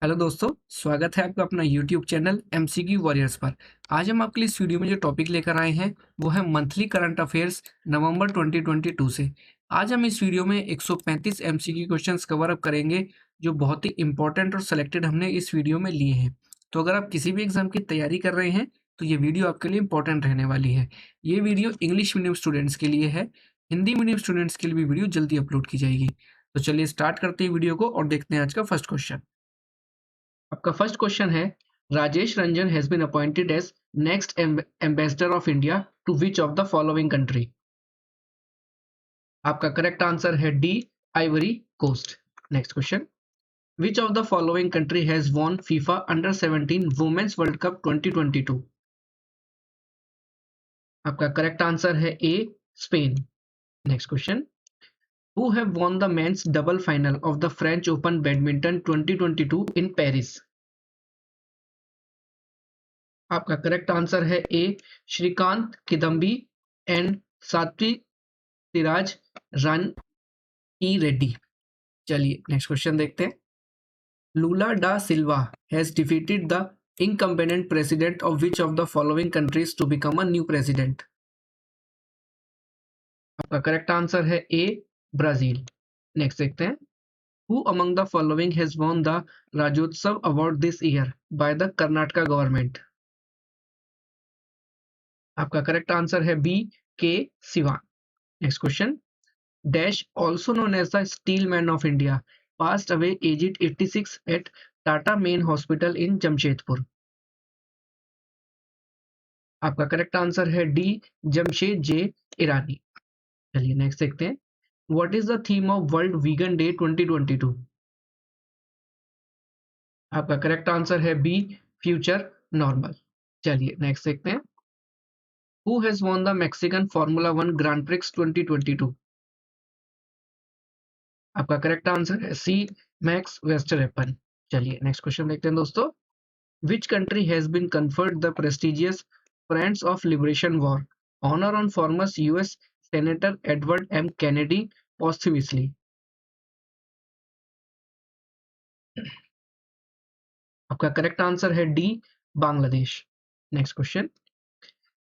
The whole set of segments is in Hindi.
हेलो दोस्तों, स्वागत है आपका अपना यूट्यूब चैनल एमसीक्यू वॉरियर्स पर। आज हम आपके लिए इस वीडियो में जो टॉपिक लेकर आए हैं वो है मंथली करंट अफेयर्स नवंबर 2022 से। आज हम इस वीडियो में 135 एमसीक्यू क्वेश्चंस कवर अप करेंगे जो बहुत ही इंपॉर्टेंट और सिलेक्टेड हमने इस वीडियो में लिए हैं। तो अगर आप किसी भी एग्जाम की तैयारी कर रहे हैं तो ये वीडियो आपके लिए इंपॉर्टेंट रहने वाली है। ये वीडियो इंग्लिश मीडियम स्टूडेंट्स के लिए है, हिंदी मीडियम स्टूडेंट्स के लिए भी वीडियो जल्दी अपलोड की जाएगी। तो चलिए स्टार्ट करते हैं वीडियो को और देखते हैं आज का फर्स्ट क्वेश्चन। आपका फर्स्ट क्वेश्चन है, Rajesh Ranjan has been appointed as next ambassador of India to which of the following country. आपका करेक्ट आंसर है D, ivory coast. Next question, which of the following country has won FIFA under 17 women's world cup 2022। आपका करेक्ट आंसर है A, Spain. Next question, who have won the men's double final of the French Open badminton 2022 in Paris. आपका करेक्ट आंसर है ए, श्रीकांत किदम्बी एंड सात्विक सिराज रानी रेड्डी। चलिए नेक्स्ट क्वेश्चन देखते हैं। Lula da Silva has defeated the incumbent president of which of the following countries to become a new president। आपका करेक्ट आंसर है ए, ब्राजील। नेक्स्ट देखते हैं, who among the following has won the Rajyotsav award this year by the Karnataka government. आपका करेक्ट आंसर है बी, के Siwan. Next question, Dash, also known as the Steel Man of India, passed away aged 86 at Tata Main Hospital in Jamshedpur। आपका करेक्ट आंसर है डी, जमशेद जे ईरानी। चलिए नेक्स्ट देखते हैं, what is the theme of world vegan day 2022। आपका करेक्ट आंसर है बी, फ्यूचर नॉर्मल। चलिए नेक्स्ट देखते हैं, who has won the Mexican formula 1 grand prix 2022। आपका करेक्ट आंसर है सी, मैक्स वेस्टरएपन। चलिए नेक्स्ट क्वेश्चन देखते हैं दोस्तों, which country has been conferred the prestigious Friends of Liberation War honor on former US Senator Edward M. Kennedy posthumously। आपका करेक्ट आंसर है D, Bangladesh. Next question,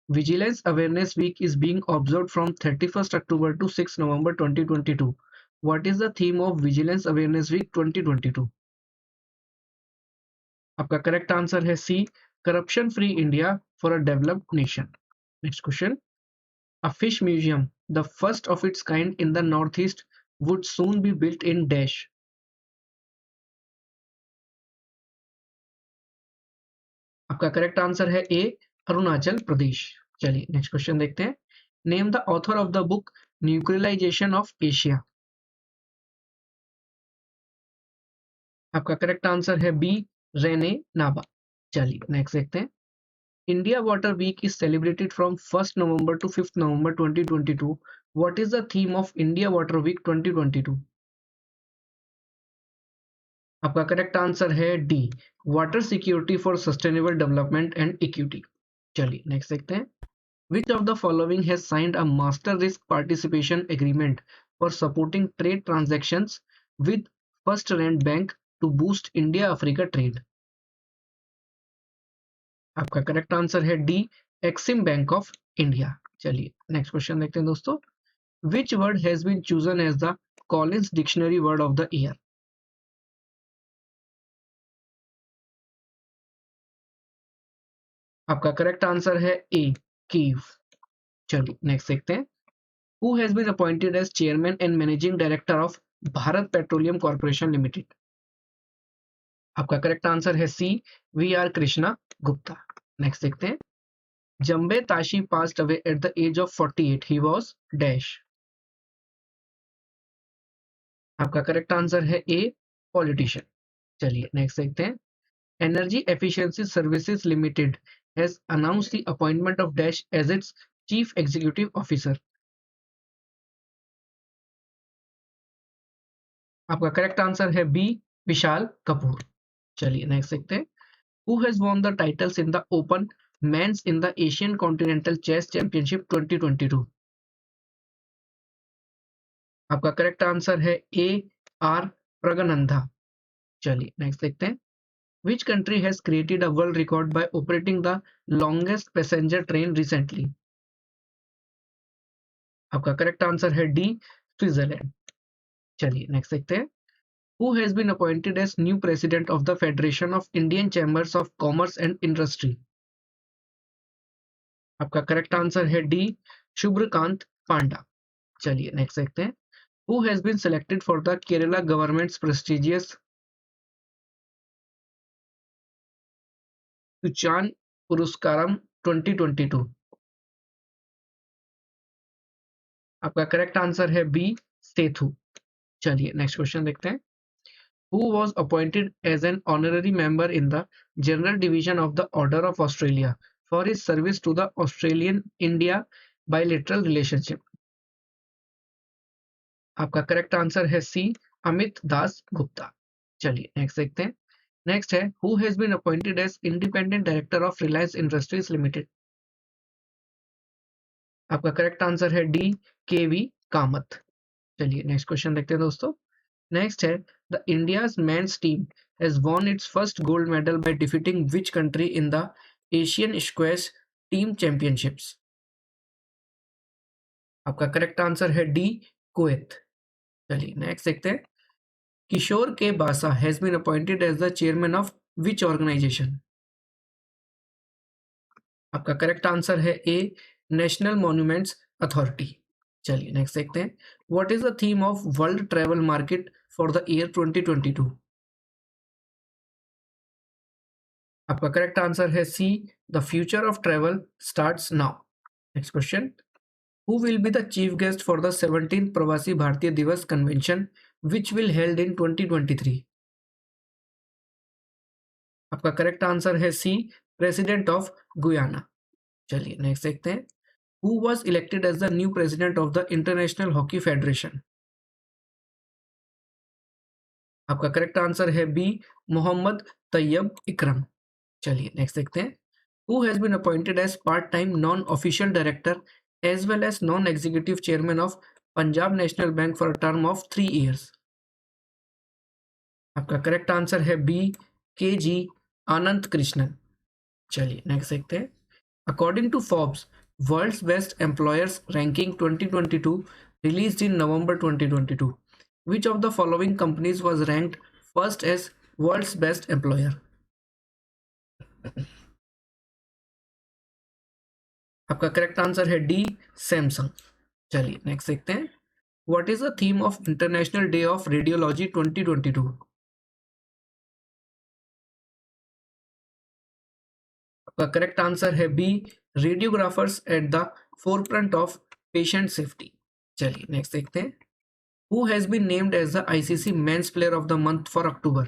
Vigilance Awareness Week is being observed from 31st October to 6 November 2022। What is the theme of Vigilance Awareness Week 2022। आपका करेक्ट आंसर है C, corruption free India for a developed nation. Next question, a fish museum, the first of its kind in the Northeast, would soon be built in Dash। आपका करेक्ट आंसर है ए, अरुणाचल प्रदेश। चलिए नेक्स्ट क्वेश्चन देखते हैं, name the author of the book nuclearization of Asia. आपका करेक्ट आंसर है बी, रेने नाबा। चलिए नेक्स्ट देखते हैं, India water week is celebrated from 1st November to 5th November 2022। What is the theme of India water week 2022। आपका करेक्ट आंसर है D, water security for sustainable development and equity. चलिए नेक्स्ट देखते हैं, which of the following has signed a master risk participation agreement for supporting trade transactions with first rank bank to boost India Africa trade. आपका करेक्ट आंसर है D, Exim bank of India. चलिए नेक्स्ट क्वेश्चन देखते हैं दोस्तों, which word has been chosen as the Collins dictionary word of the year. आपका करेक्ट आंसर है ए, कीव। चलिए नेक्स्ट देखते हैं, who has been appointed as chairman and managing director of Bharat petroleum corporation limited. आपका करेक्ट आंसर है C, V R Krishna Gupta. Next देखते हैं, Jambay Tashi passed away at the age of 48, he was dash. आपका करेक्ट आंसर है ए, पॉलिटिशियन। चलिए नेक्स्ट देखते हैं, energy efficiency services limited has announced the appointment of dash as its chief executive officer. आपका करेक्ट आंसर है बी, विशाल कपूर। चलिए नेक्स्ट देखते हैं, who has won the titles in the open men's in the Asian continental chess championship 2022। आपका करेक्ट आंसर है ए, आर प्रगनंदा। चलिए नेक्स्ट देखते हैं, Which country has created a world record by operating the longest passenger train recently? आपका करेक्ट आंसर है डी, स्विट्जरलैंड। चलिए नेक्स्ट देखते हैं। Who has been appointed as new president of the Federation of Indian Chambers of Commerce and Industry? आपका करेक्ट आंसर है डी, शुभ्रकांत पांडा। चलिए नेक्स्ट देखते हैं। Who has been selected for the Kerala government's prestigious Suchan Puruskaram 2022? आपका करेक्ट आंसर है बी, सेथु। चलिए नेक्स्ट क्वेश्चन देखते हैं। Who was appointed as an honorary member in the General Division of the Order of Australia for his service to the Australian-India bilateral relationship? आपका करेक्ट आंसर है सी, अमित दास गुप्ता। चलिए नेक्स्ट देखते हैं। नेक्स्ट है who has been appointed as independent director of Reliance industries limited? आपका करेक्ट आंसर है डी, के वी कामत। चलिए नेक्स्ट क्वेश्चन देखते हैं दोस्तों। नेक्स्ट है the India's men's team has won its first gold medal by defeating which country in the Asian squash team championships? आपका करेक्ट आंसर है डी, कुवैत। चलिए नेक्स्ट देखते हैं। Kishore K Basa has been appointed as the chairman of which organization? आपका करेक्ट आंसर है ए, नेशनल मॉन्यूमेंट्स अथॉरिटी। चलिए नेक्स्ट देखते हैं। What is the theme of world travel market for the year 2022? आपका करेक्ट आंसर है C, the future of travel starts now. Next question. Who will be the chief guest for the 17th Pravasi Bharatiya Divas convention which will held in 2023? आपका करेक्ट आंसर है सी, प्रेसिडेंट ऑफ गुयाना। चलिए नेक्स्ट देखते हैं। Who was elected as the new president of the International Hockey Federation? आपका करेक्ट आंसर है बी, मोहम्मद तैयब इकरम। चलिए नेक्स्ट देखते हैं। Who has been appointed as part-time non-official director as well as non-executive chairman of Punjab National Bank for a term of 3 years? आपका करेक्ट आंसर है बी, के जी आनंद कृष्णन। चलिए नेक्स्ट देखते हैं। According to Forbes, World's Best Employers Ranking 2022 released in November 2022, which of the following companies was ranked first as World's Best Employer? आपका करेक्ट आंसर है डी, सैमसंग। चलिए नेक्स्ट देखते हैं। What is the theme of International Day of Radiology 2022? आपका करेक्ट आंसर है B, radiographers at the forefront of patient safety. चलिए नेक्स्ट देखते हैं। Who has been named as the ICC Men's Player of the Month for October?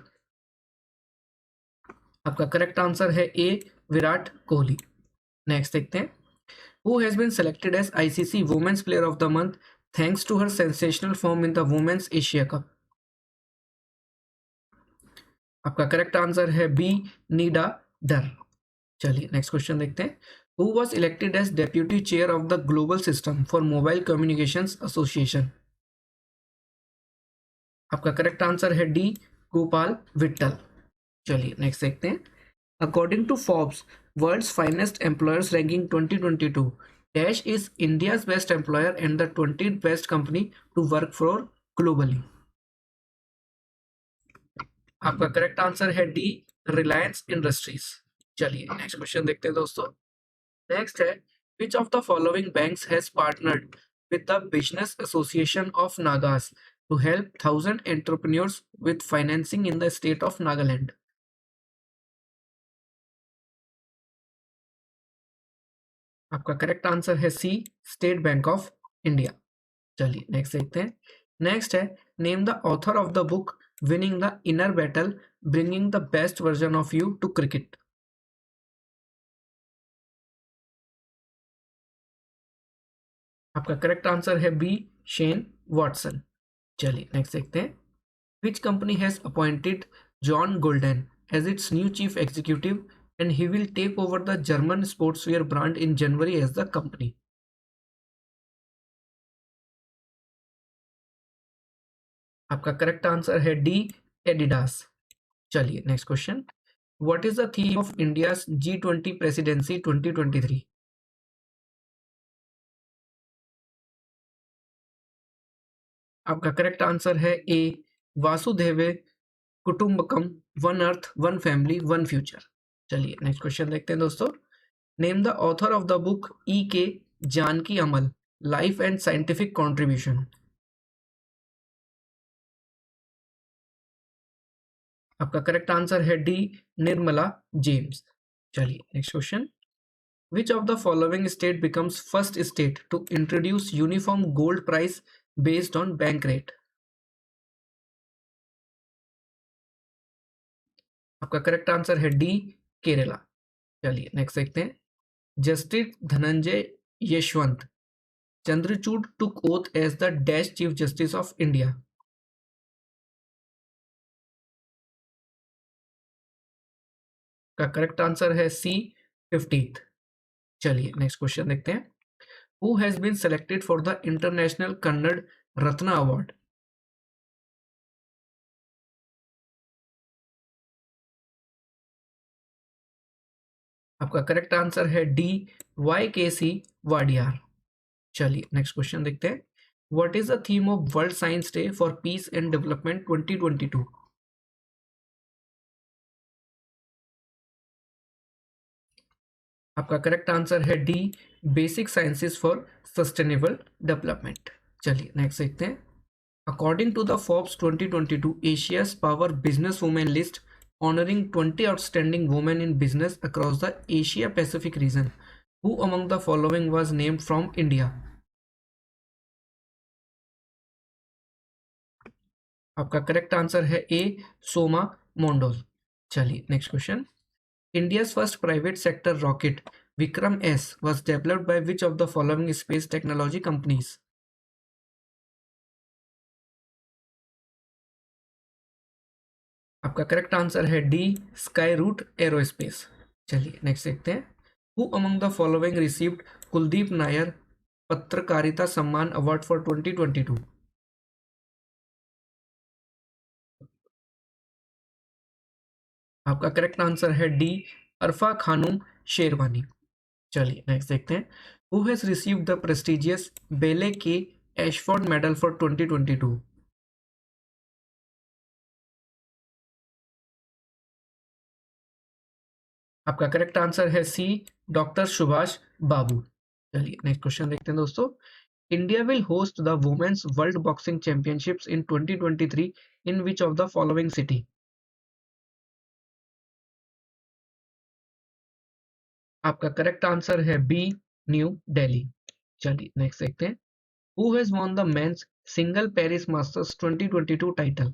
आपका करेक्ट आंसर है ए, विराट कोहली। नेक्स्ट देखते हैं। Who has been selected as ICC Women's Player of the Month thanks to her sensational form in the Women's Asia Cup? आपका करेक्ट आंसर है बी, नीडा डर। चलिए नेक्स्ट क्वेश्चन देखते हैं। Who was elected as Deputy Chair of the Global System for Mobile Communications Association? आपका करेक्ट आंसर है डी, गोपाल विट्टल। चलिए नेक्स्ट देखते हैं। According to Forbes world's finest employers ranking 2022, dash is India's best employer and the 20th best company to work for globally? आपका करेक्ट आंसर है डी, रिलायंस इंडस्ट्रीज। चलिए नेक्स्ट क्वेश्चन देखते हैं दोस्तों। नेक्स्ट है which of the following banks has partnered with the Business Association of Nagas to help 1,000 entrepreneurs with financing in the state of Nagaland? आपका करेक्ट आंसर है C, state bank of India. चलिए नेक्स्ट देखते हैं। नेक्स्ट है name the author of the book winning the inner battle bringing the best version of you to cricket? आपका करेक्ट आंसर है बी, शेन वॉटसन। चलिए नेक्स्ट देखते हैं। Which company has appointed John Golden as its new chief executive and he will take over the German sportswear brand in January as the company? आपका करेक्ट आंसर है डी, एडिडास। चलिए next question. What is the theme of India's G20 presidency 2023? आपका करेक्ट आंसर है A, Vasudev Kutumbakam, one earth one family one future. चलिए नेक्स्ट क्वेश्चन देखते हैं दोस्तों। Name the author of the book E.K. Janaki Ammal, life and scientific contribution. आपका करेक्ट आंसर है डी, निर्मला जेम्स। चलिए next question. Which of the following state becomes first state to introduce uniform gold price based on bank rate? आपका करेक्ट आंसर है डी, केरला। चलिए नेक्स्ट देखते हैं। Justice Dhananjaya Yashwant Chandrachud took oath as the dash chief justice of India. का करेक्ट आंसर है सी, 15th। चलिए नेक्स्ट क्वेश्चन देखते हैं। Who has been selected for the international Kannada Ratna award? आपका करेक्ट आंसर है डी, YKC वाडियार। चलिए नेक्स्ट क्वेश्चन देखते हैं। What is the theme of world science day for peace and development 2022? आपका करेक्ट आंसर है D, basic sciences for sustainable development. चलिए नेक्स्ट देखते हैं। According to the Forbes 2022 Asia's power business women list honoring 20 outstanding women in business across the Asia Pacific region, who among the following was named from India? आपका करेक्ट आंसर है ए, सोमा मोंडोल। चलिए next question. India's first private sector rocket Vikram S was developed by which of the following space technology companies? आपका करेक्ट आंसर है डी, स्काई रूट एरोस्पेस। चलिए नेक्स्ट देखते हैं। Who among the following received Kuldeep Nair पत्रकारिता सम्मान अवार्ड फॉर 2022? आपका करेक्ट आंसर है डी, अरफा खानूम शेरवानी। चलिए नेक्स्ट देखते हैं। Who has received the prestigious बेले के एशफोर्ड मेडल फॉर 2022? आपका करेक्ट आंसर है सी, डॉक्टर सुभाष बाबू। चलिए नेक्स्ट क्वेश्चन देखते हैं दोस्तों। India will host the women's world boxing championships in 2023 in which of the following city? आपका करेक्ट आंसर है बी, न्यू दिल्ली। चलिए नेक्स्ट देखते हैं। Who has won the men's single Paris masters 2022 title?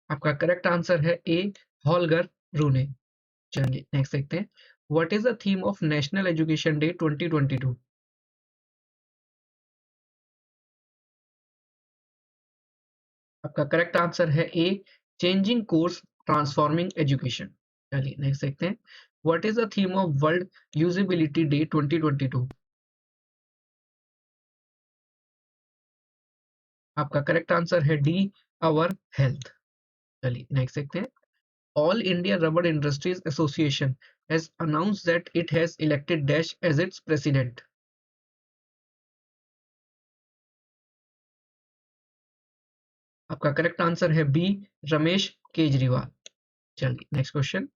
आपका करेक्ट आंसर है ए, हॉलगर रूने। चलिए नेक्स्ट देखते हैं। What is the theme of national education day 2022? आपका करेक्ट आंसर है A, changing course transforming education. चलिए नेक्स्ट देखते हैं। What is the theme of world usability day 2022? आपका करेक्ट आंसर है डी, आवर हेल्थ। चलिए नेक्स्ट देखते हैं। All India rubber industries association has announced that it has elected Dash as its president. आपका करेक्ट आंसर है बी, रमेश केजरीवाल। चलिए next question.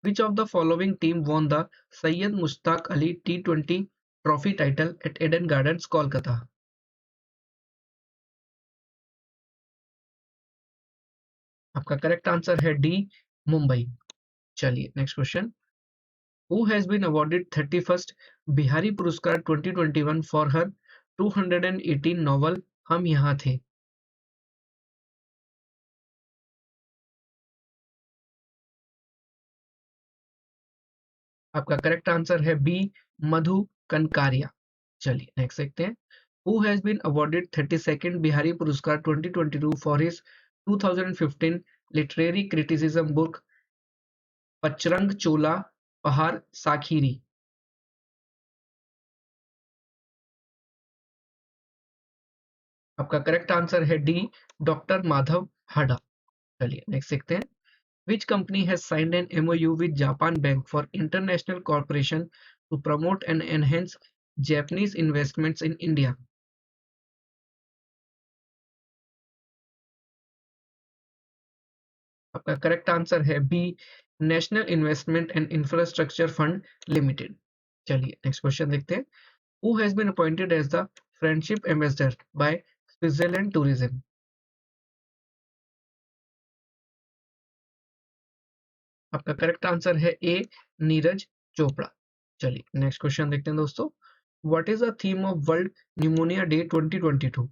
Which of the following team won the Syed Mushtaq Ali T20 trophy title at Eden Gardens Kolkata? आपका करेक्ट आंसर है डी, मुंबई। चलिए next question. Who has been awarded 31st Bihari Puraskar 2021 for her 218 novel हम यहाँ थे? आपका करेक्ट आंसर है बी, मधु कनकारिया। चलिए नेक्स्ट देखते हैं। Who has been awarded 32nd Bihari Puraskar 2022 for his 2015 literary criticism book Pacharang Chola Pahar Sakhiri? आपका करेक्ट आंसर है डी, डॉक्टर माधव हाडा। चलिए नेक्स्ट देखते हैं। Which company has signed an MOU with Japan bank for international corporation to promote and enhance Japanese investments in India? आपका करेक्ट आंसर है B, national investment and infrastructure fund limited. चलिए नेक्स्ट क्वेश्चन देखते हैं। Who has been appointed as the friendship ambassador by Switzerland tourism? आपका करेक्ट आंसर है ए, नीरज चोपड़ा। चलिए नेक्स्ट क्वेश्चन देखते हैं दोस्तों। What is the theme of world pneumonia day 2022?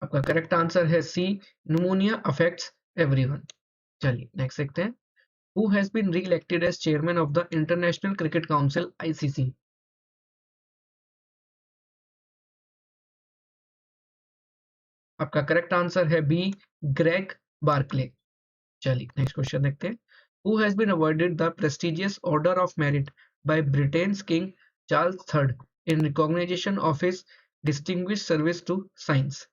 आपका करेक्ट आंसर है सी, न्यूमोनिया अफेक्ट्स एवरीवन। चलिए नेक्स्ट देखते हैं। Who has been re-elected as chairman of the international cricket council ICC? आपका करेक्ट आंसर है बी, ग्रेग बार्कले। चलिए नेक्स्ट क्वेश्चन देखते हैं। Who has been awarded the prestigious order of merit by Britain's king Charles third in recognition of his distinguished service to science?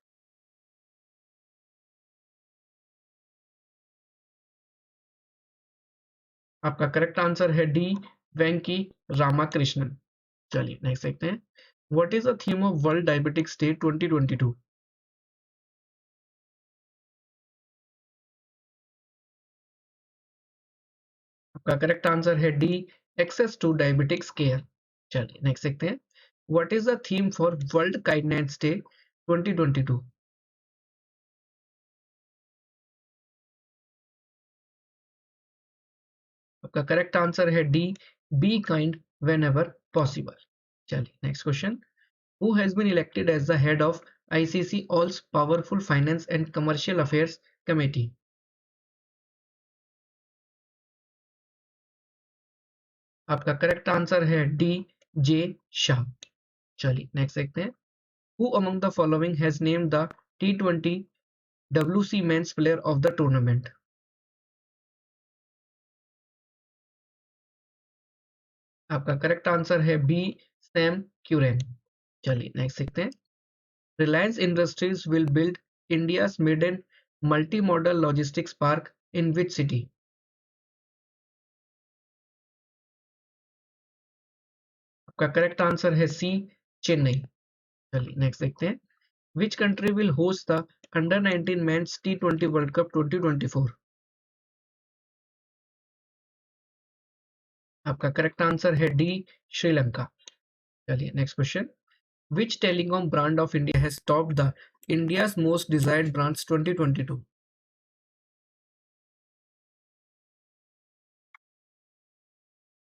आपका करेक्ट आंसर है डी, वेंकी रामाकृष्णन। चलिए नेक्स्ट देखते हैं। What is the theme of world diabetics day 2022? आपका करेक्ट आंसर है D, access to diabetics care. चलिए नेक्स्ट देखते हैं। What is the theme for world kindness day 2022? आपका करेक्ट आंसर है D, be kind whenever possible. चलिए next question. Who has been elected as the head of ICC all powerful finance and commercial affairs committee? आपका करेक्ट आंसर है डी, जे शाह। चलिए नेक्स्ट देखते हैं। Who among the following has named the T20 WC men's player of the tournament? आपका करेक्ट आंसर है बी, सैम क्यूरेन। चलिए नेक्स्ट देखते हैं। Reliance industries will build India's maiden multi modal logistics park in which city? आपका करेक्ट आंसर है सी, चेन्नई। चलिए नेक्स्ट देखते हैं। Which country will host the under 19 men's T20 world cup 2024? आपका करेक्ट आंसर है डी, श्रीलंका। चलिए next question. Which telecom brand of India has topped the India's most desired brands 2022?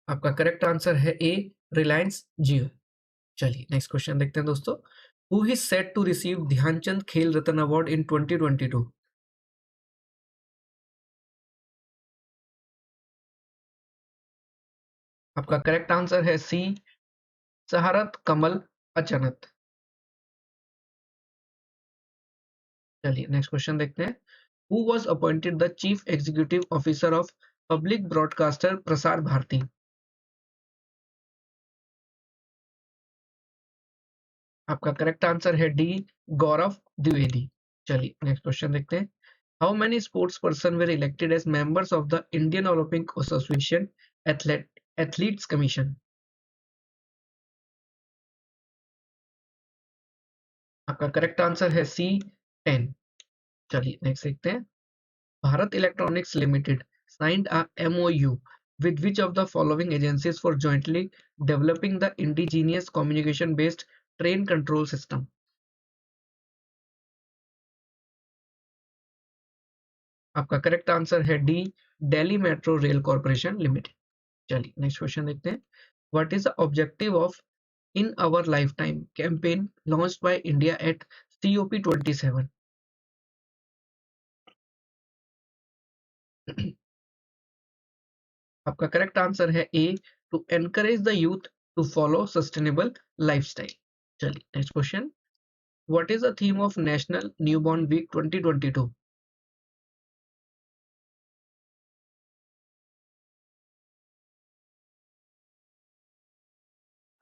आपका करेक्ट आंसर है ए, रिलायंस जियो। चलिए नेक्स्ट क्वेश्चन देखते हैं दोस्तों। Who is set to receive Dhyanchand Khel Ratna award in 2022? आपका करेक्ट आंसर है सी, सहारत कमल अचानक। चलिए नेक्स्ट क्वेश्चन देखते हैं। Who was appointed the chief executive officer of public broadcaster Prasar Bharati? आपका करेक्ट आंसर है डी, गौरव द्विवेदी। चलिए नेक्स्ट क्वेश्चन देखते हैं। How many sports person were elected as members of the Indian Olympic association athletes commission? आपका करेक्ट आंसर है सी, 10। चलिए नेक्स्ट देखते हैं। Bharat electronics limited signed a MOU with which of the following agencies for jointly developing the indigenous communication based train control system? आपका करेक्ट आंसर है D, Delhi metro rail corporation limited. चलिए नेक्स्ट क्वेश्चन देखते हैं। What is the objective of in our lifetime campaign launched by India at COP27? आपका करेक्ट आंसर है A, to encourage the youth to follow sustainable lifestyle. चलिए next question. What is the theme of national newborn week 2022?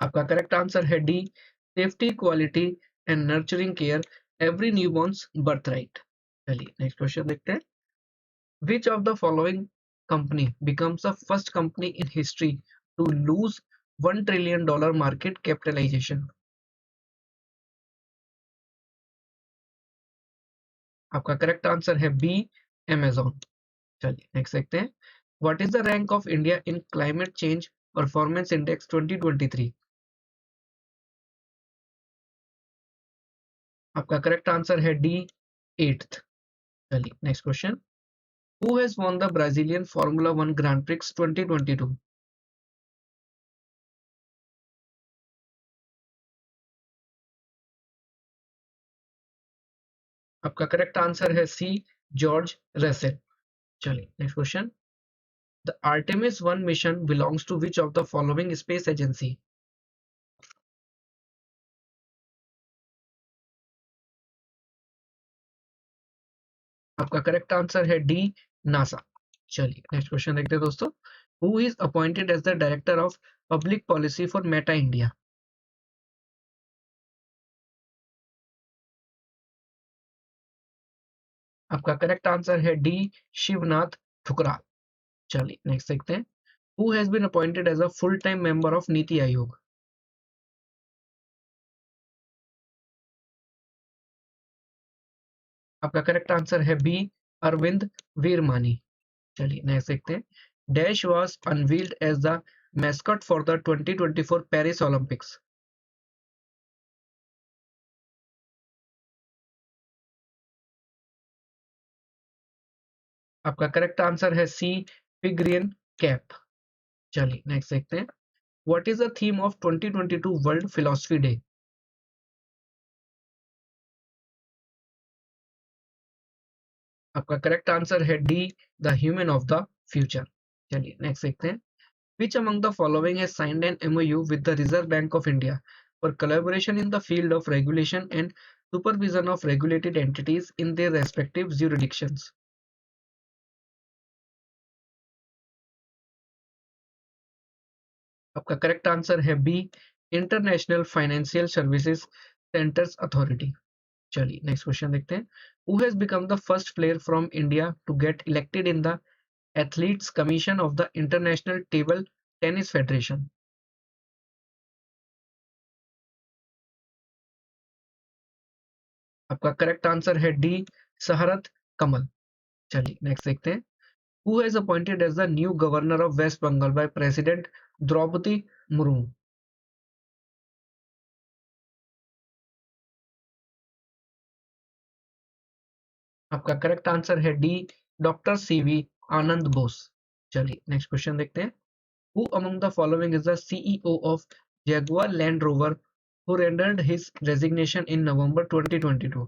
आपका करेक्ट आंसर है D, safety, quality and nurturing care, every newborn's birth right. चलिए नेक्स्ट क्वेश्चन देखते हैं। Which of the following company becomes the first company in history to lose $1 trillion market capitalization? आपका करेक्ट आंसर है बी, Amazon। चलिए नेक्स्ट देखते हैं। What is the rank of India in climate change performance index 2023? आपका करेक्ट आंसर है डी, 8th। चलिए next question. Who has won the Brazilian formula 1 grand prix 2022? आपका करेक्ट आंसर है सी, जॉर्ज रसेल। चलिए next question. The Artemis 1 mission belongs to which of the following space agency? आपका करेक्ट आंसर है डी, नासा। चलिए नेक्स्ट क्वेश्चन देखते हैं दोस्तों। Who is appointed as the director of public policy for Meta India? आपका करेक्ट आंसर है डी, शिवनाथ ठुकराल। चलिए नेक्स्ट देखते हैं। Who has been appointed as a full time member of NITI Aayog? आपका करेक्ट आंसर है बी, अरविंद वीरमानी। चलिए नेक्स्ट देखते हैं। Dash was unveiled as the mascot for the 2024 Paris Olympics? आपका करेक्ट आंसर है सी, पिगरियन कैप। चलिए नेक्स्ट देखते हैं। What is the theme of 2022 world philosophy day? आपका करेक्ट आंसर है D, the human of the future. चलिए नेक्स्ट देखते हैं। Which among the following has signed an MOU with the Reserve Bank of India for collaboration in the field of regulation and supervision of regulated entities in their respective jurisdictions? आपका करेक्ट आंसर है B, international financial services centres authority. चलिए नेक्स्ट क्वेश्चन देखते हैं। Who has become the first player from India to get elected in the athletes commission of the international table tennis federation? आपका करेक्ट आंसर है डी, शहरत कमल। चलिए नेक्स्ट देखते हैं। Who has appointed as the new governor of West Bengal by President Draupadi Murmu? आपका करेक्ट आंसर है डी, डॉक्टर सीवी आनंद बोस। चलिए नेक्स्ट क्वेश्चन देखते हैं। Who among the following is the CEO of Jaguar Land Rover who rendered his resignation in November 2022?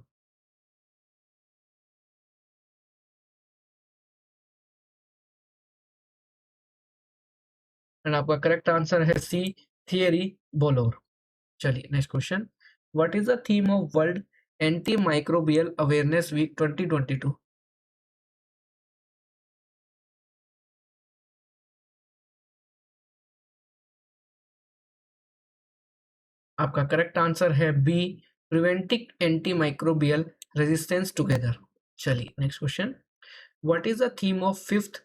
And आपका करेक्ट आंसर है सी, थियरी बोलोर। चलिए next question. What is the theme of world anti microbial awareness week 2022? आपका करेक्ट आंसर है B, preventing antimicrobial resistance together. चलिए next question. What is the theme of fifth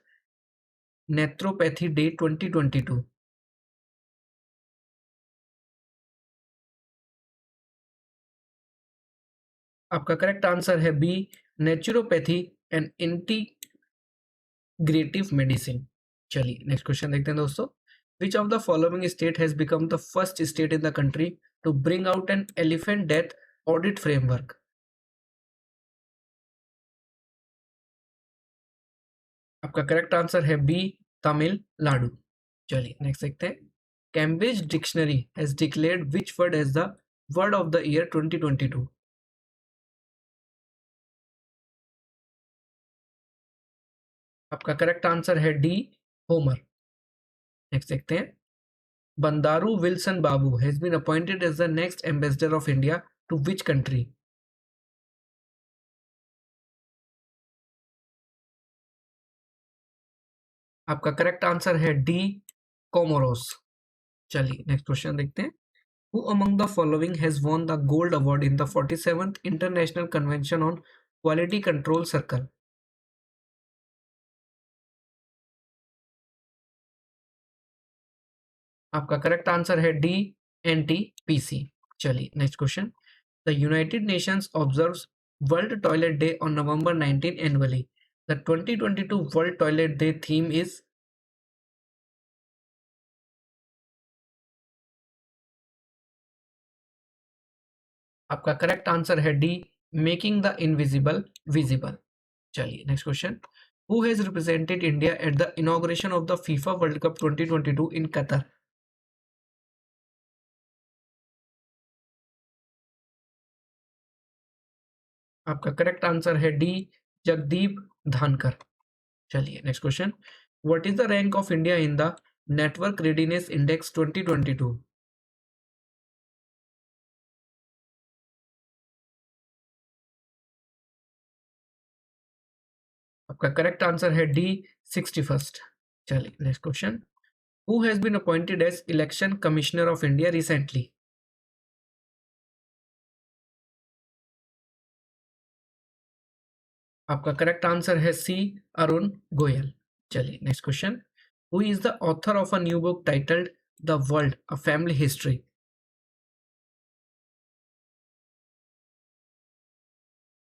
naturopathy day 2022? आपका करेक्ट आंसर है B, naturopathy and integrative medicine. चलिए नेक्स्ट क्वेश्चन देखते हैं दोस्तों। Which of the following state has become the first state in the country to bring out an elephant death audit framework? आपका करेक्ट आंसर है बी, तमिलनाडु। चलिए नेक्स्ट देखते हैं। Cambridge dictionary has declared which word as the word of the year 2022? आपका करेक्ट आंसर है डी, होमर। नेक्स्ट देखते हैं। Bandaru Wilson Babu has been appointed as the next ambassador of India to which country? आपका करेक्ट आंसर है डी, कोमोरोस। चलिए नेक्स्ट क्वेश्चन देखते हैं। Who among the following has won the gold award in the 47th International Convention on Quality Control Circle? आपका करेक्ट आंसर है डी, एनटीपीसी। चलिए next question. The United Nations observes world toilet day on November 19 annually. The 2022 world toilet day theme is. आपका करेक्ट आंसर है D, making the invisible visible. चलिए next question. Who has represented India at the inauguration of the FIFA world cup 2022 in Qatar? आपका करेक्ट आंसर है डी, जगदीप धानकर। चलिए next question. What is the rank of India in the network readiness index 2022? आपका करेक्ट आंसर है डी, 61st। चलिए next question. Who has been appointed as election commissioner of India recently? आपका करेक्ट आंसर है सी, अरुण गोयल। चलिए next question. Who is the author of a new book titled the world a family history?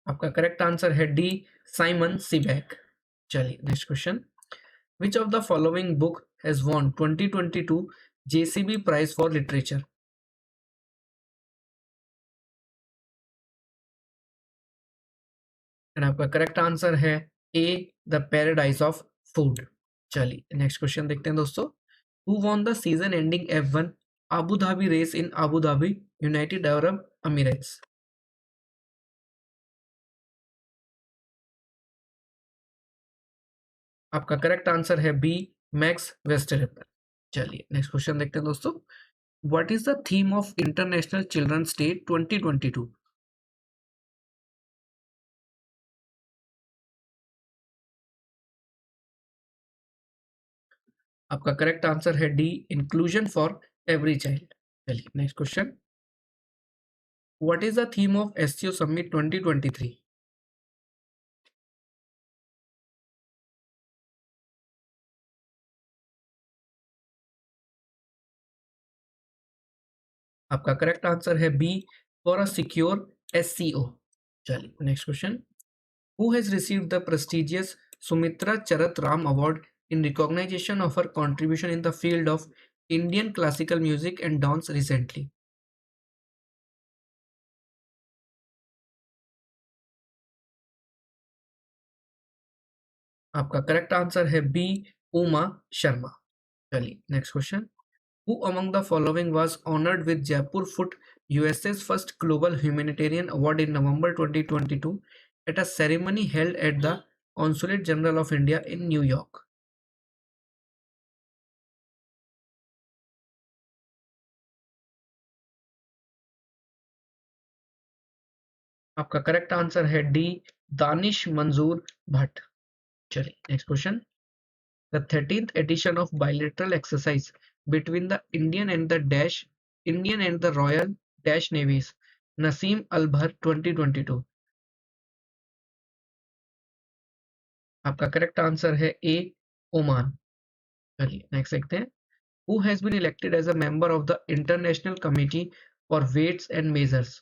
आपका करेक्ट आंसर है डी, साइमन सिबैक। चलिए next question. Which of the following book has won 2022 JCB prize for literature? And आपका करेक्ट आंसर है A, the paradise of food. चलिए नेक्स्ट क्वेश्चन देखते हैं दोस्तों। Who won the season ending F1 Abu Dhabi race in Abu Dhabi, united Arab emirates? आपका करेक्ट आंसर है बी, मैक्स वेस्टरपेन। चलिए नेक्स्ट क्वेश्चन देखते हैं दोस्तों। What is the theme of international children's day 2022? आपका करेक्ट आंसर है D, inclusion for every child. चलिए next question. What is the theme of SCO summit 2023? आपका करेक्ट आंसर है B, for a secure SCO. चलिए next question. Who has received the prestigious Sumitra Charat Ram award in recognition of her contribution in the field of Indian classical music and dance recently? आपका करेक्ट आंसर है बी, उमा शर्मा। चलिए next question. Who among the following was honoured with Jaipur foot USA's first global humanitarian award in November 2022 at a ceremony held at the Consulate General of India in New York? आपका करेक्ट आंसर है डी, दानिश मंजूर भट्ट। चलिए next question. The 13th edition of bilateral exercise between the Indian and the Royal Dash Navies Naseem Al Bhar 2022? आपका करेक्ट आंसर है ए, ओमान। चलिए नेक्स्ट देखते हैं। Who has been elected as a member of the International Committee for Weights and Measures?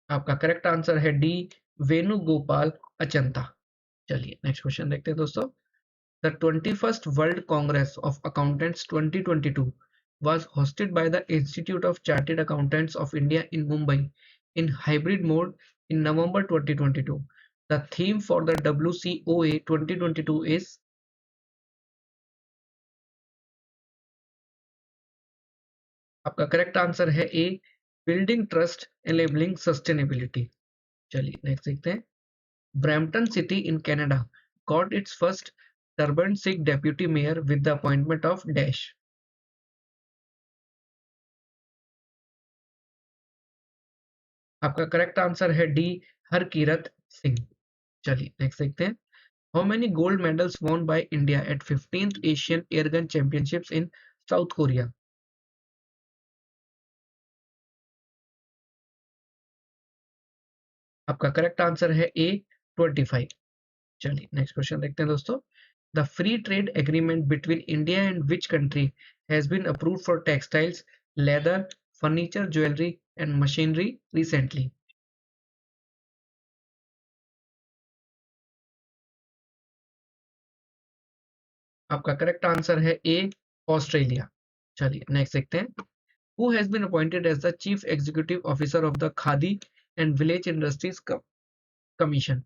आपका करेक्ट आंसर है डी, वेणुगोपाल अचंता। चलिए नेक्स्ट क्वेश्चन देखते हैं दोस्तों। The 21st world Congress of accountants 2022 was hosted by the Institute of Chartered Accountants of India in Mumbai in hybrid mode in November 2022. The theme for the WCOA 2022 is। आपका करेक्ट आंसर है ए, बिल्डिंग ट्रस्ट एनेबलिंग सस्टेनेबिलिटी। चलिए नेक्स्ट देखते हैं। Brampton city in Canada got its first turbaned Sikh deputy mayor with the appointment of Dash? आपका करेक्ट आंसर है डी, हरकीरत सिंह। चलिए नेक्स्ट देखते हैं। How many gold medals won by India at 15th Asian airgun championships in South Korea? आपका करेक्ट आंसर है ए 25। चलिए नेक्स्ट क्वेश्चन देखते हैं दोस्तों। The free trade agreement between India and which country has been approved for textiles, leather, furniture, jewellery and machinery recently? आपका करेक्ट आंसर है ए ऑस्ट्रेलिया। चलिए नेक्स्ट देखते हैं। Who has been appointed as the chief executive officer of the Khadi and village industries commission?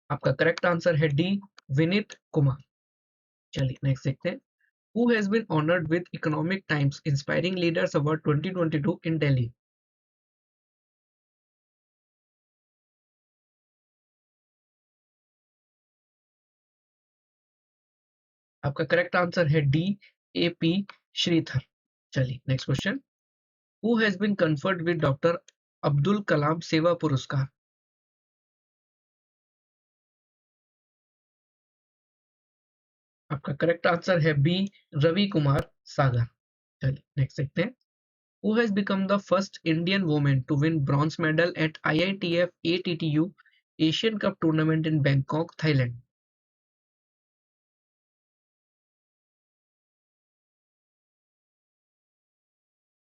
आपका करेक्ट आंसर है डी विनीत कुमार। चलिए नेक्स्ट देखते हैं। Who has been honored with Economic Times Inspiring Leaders Award 2022 in Delhi? आपका करेक्ट आंसर है डी ए पी श्रीधर। चलिए next question. Who has been conferred with doctor Abdul Kalam Seva Puraskar? आपका करेक्ट आंसर है बी रवि कुमार सागर। चलिए नेक्स्ट देखते हैं। Who has become the first Indian woman to win bronze medal at IITF ATTU Asian Cup tournament in Bangkok, Thailand?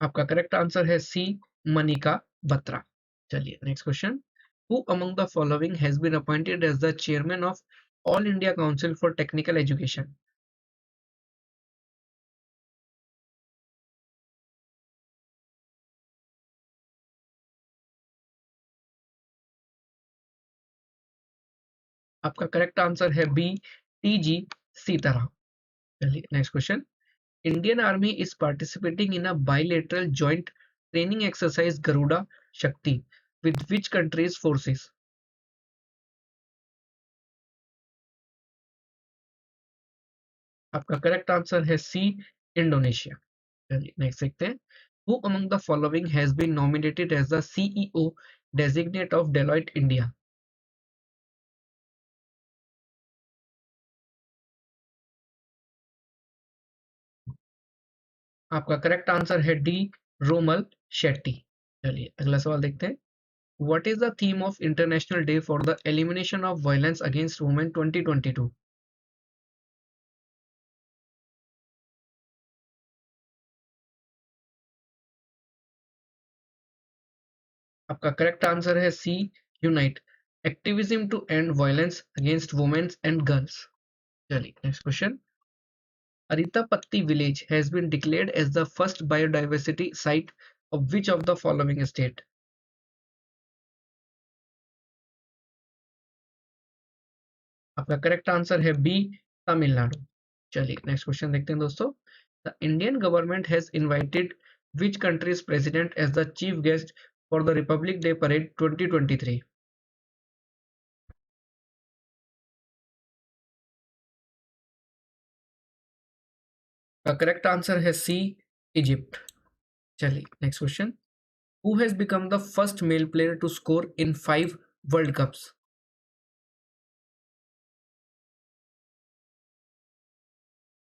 आपका करेक्ट आंसर है सी मनिका बत्रा। चलिए next question. Who among the following has been appointed as the chairman of all India council for technical education? आपका करेक्ट आंसर है बी टी जी सीताराम। चलिए next question. Indian army is participating in a bilateral joint training exercise Garuda Shakti with which countries forces? आपका करेक्ट आंसर है सी इंडोनेशिया। चलिए नेक्स्ट देखते हैं। Who among the following has been nominated as the CEO designate of Deloitte India? आपका करेक्ट आंसर है डी रोमल शेट्टी। चलिए अगला सवाल देखते हैं। What is the theme of international day for the elimination of violence against women 2022? आपका करेक्ट आंसर है C unite activism to end violence against women and girls. चलिए next question. Aritapatti village has been declared as the first biodiversity site of which of the following state? आपका करेक्ट आंसर है बी तमिलनाडु। चलिए नेक्स्ट क्वेश्चन देखते हैं दोस्तों। The Indian government has invited which countries president as the chief guest for the republic day parade 2023? का करेक्ट आंसर है सी इजिप्ट। चलिए next question. Who has become the first male player to score in 5 world cups?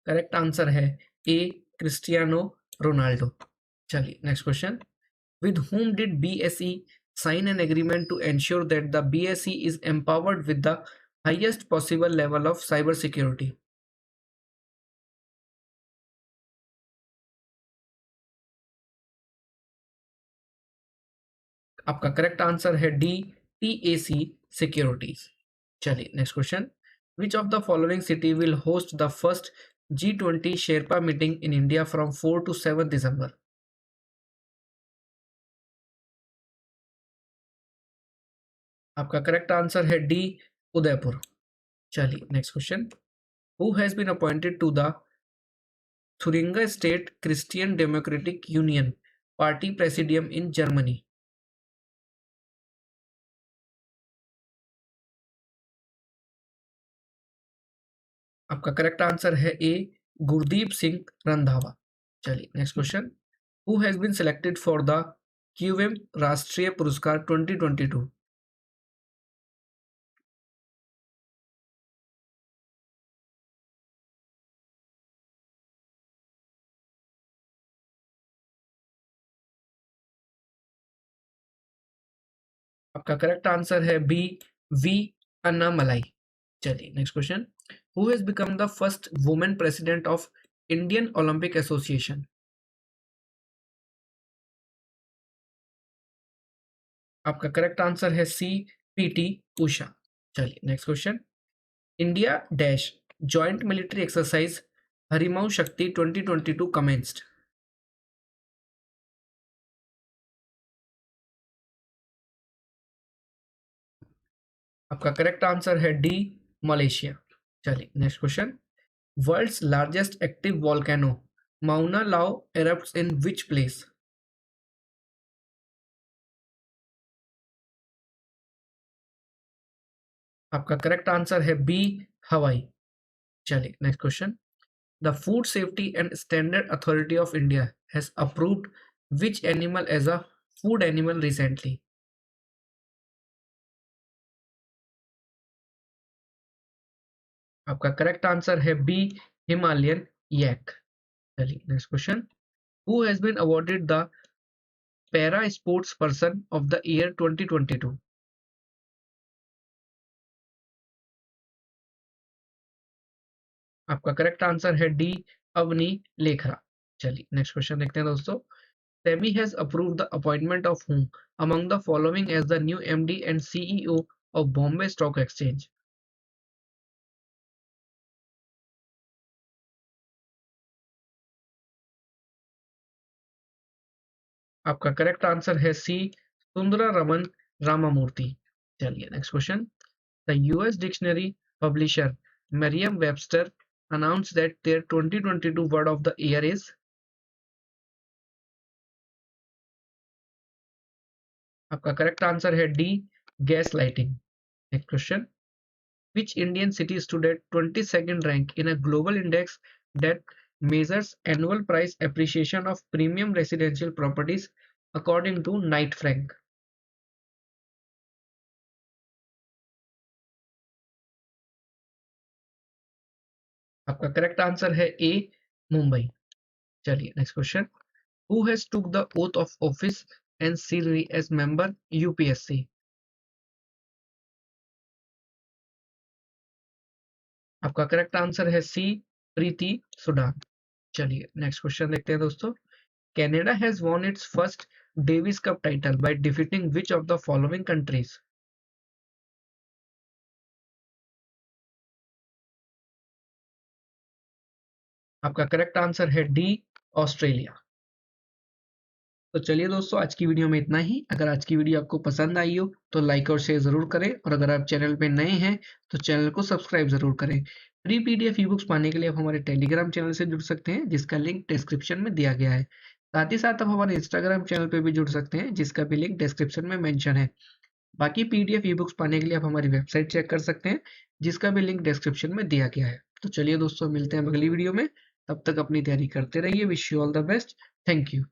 Correct answer है ए क्रिस्टियानो रोनाल्डो। चलिए next question. With whom did BSE sign an agreement to ensure that the BSE is empowered with the highest possible level of cybersecurity? आपका करेक्ट आंसर है डी TAC सिक्योरिटीज। चलिए next question. Which of the following city will host the first G20 sherpa meeting in India from 4 to 7 December? आपका करेक्ट आंसर है डी उदयपुर। चलिए next question. Who has been appointed to the Thuringia state Christian Democratic Union party presidium in Germany? आपका करेक्ट आंसर है ए गुरदीप सिंह रंधावा। चलिए next question. Who has been selected for the QM Rashtriya Puraskar 2022? आपका करेक्ट आंसर है बी, वी अन्नामलाई। चलिए next question. Who has become the first women president of Indian Olympic association? आपका करेक्ट आंसर है सी, पीटी उषा। चलिए next question. India dash joint military exercise Harimau Shakti 2022 commenced? आपका करेक्ट आंसर है डी, मलेशिया। चलिए next question. World's largest active volcano Mauna Loa erupts in which place? आपका करेक्ट आंसर है बी, हवाई। चलिए next question. The food safety and standard authority of India has approved which animal as a food animal recently? आपका करेक्ट आंसर है बी, हिमालयन यैक। चलिए next question. Who has been awarded the para sports person of the year 2022? आपका करेक्ट आंसर है डी, अवनी लेखरा। चलिए नेक्स्ट क्वेश्चन देखते हैं दोस्तों। SEBI has approved the appointment of whom among the following as the new MD and CEO of Bombay Stock Exchange? आपका करेक्ट आंसर है सी, सुंदरा रमन रामामूर्ति। चलिए next question. The US dictionary publisher Merriam Webster announced that their 2022 word of the year is? आपका करेक्ट आंसर है D, gas lighting. Next question. Which Indian city stood at 22nd rank in a global index that measures annual price appreciation of premium residential properties according to Knight Frank? आपका करेक्ट आंसर है ए, मुंबई। चलिए next question. Who has took the oath of office and secrecy as member UPSC? आपका करेक्ट आंसर है सी, प्रीति सुडान। चलिए नेक्स्ट क्वेश्चन देखते हैं दोस्तों। Canada has won its first Davis Cup title by defeating which of the following countries? आपका करेक्ट आंसर है डी, ऑस्ट्रेलिया। तो चलिए दोस्तों, आज की वीडियो में इतना ही। अगर आज की वीडियो आपको पसंद आई हो तो लाइक और शेयर जरूर करें, और अगर आप चैनल पे नए हैं तो चैनल को सब्सक्राइब जरूर करें। फ्री पीडीएफ ई बुक्स पाने के लिए आप हमारे टेलीग्राम चैनल से जुड़ सकते हैं, जिसका लिंक डिस्क्रिप्शन में दिया गया है। साथ ही साथ आप हमारे इंस्टाग्राम चैनल पे भी जुड़ सकते हैं, जिसका भी लिंक डिस्क्रिप्शन में मेंशन है। बाकी पीडीएफ ई बुक्स पाने के लिए आप हमारी वेबसाइट चेक कर सकते हैं, जिसका भी लिंक डिस्क्रिप्शन में दिया गया है। तो चलिए दोस्तों, मिलते हैं अगली वीडियो में। तब तक अपनी तैयारी करते रहिए। Wish you all the best. Thank you.